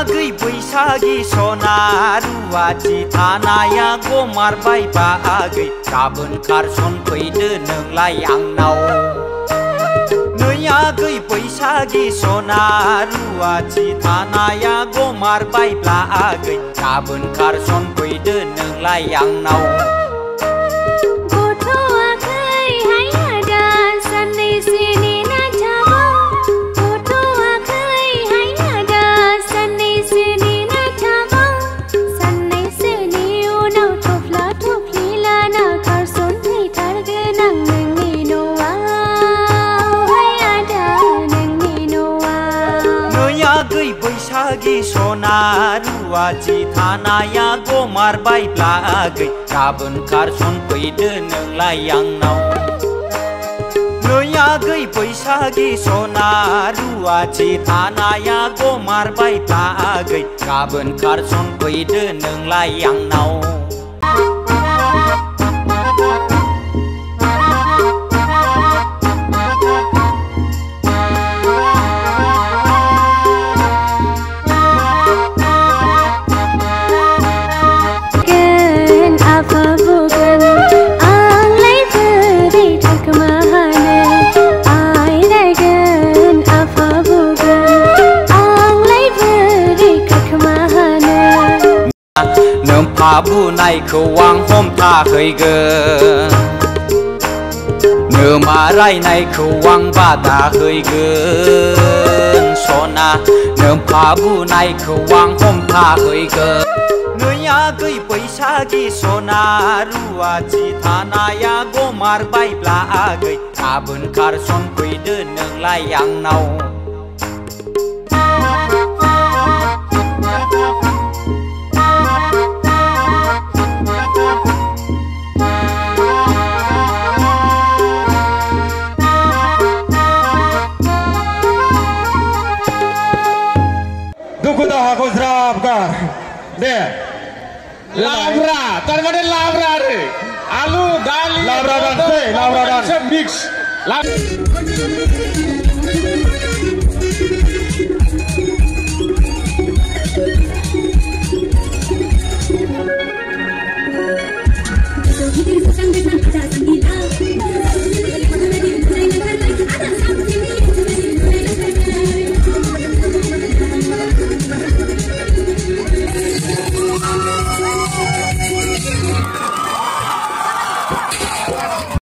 आगै बैसागी सना रुवाथि थानाया गमारबाय बागै गाबोन खारसन फैदो नोंलाय आंनाव नै आगै बैसागी सना रुवाथि थानाया गमारबाय बागै गाबोन खारसन फैदो नोंलाय आंनाव बैसागी सना रुवाथि थानाया गमारबाय बागै गाबोन खारसन फैदो नोंलाय आंनाव नै आगै बैसागी सना रुवाथि थानाया गमारबाय बागै गाबोन खारसन फैदो नोंलाय आंनाव बुनायखौ आं हमथाहैगोन नोमा रायनायखौ आं बादा हैगोन सना नोम्फा बुनायखौ आं हमथाहैगोन नै आगै बैसागी सना रुवाथि थानाया गमारबाय बागै गाबोन खारसन फैदो नोंलाय आंनाव दुखु दाहाखौ ज्राब गार दे लाब्रा तारमाने लाब्रा आरो आलु दालि लाब्रा दानसै लाब्रा दान मिक्स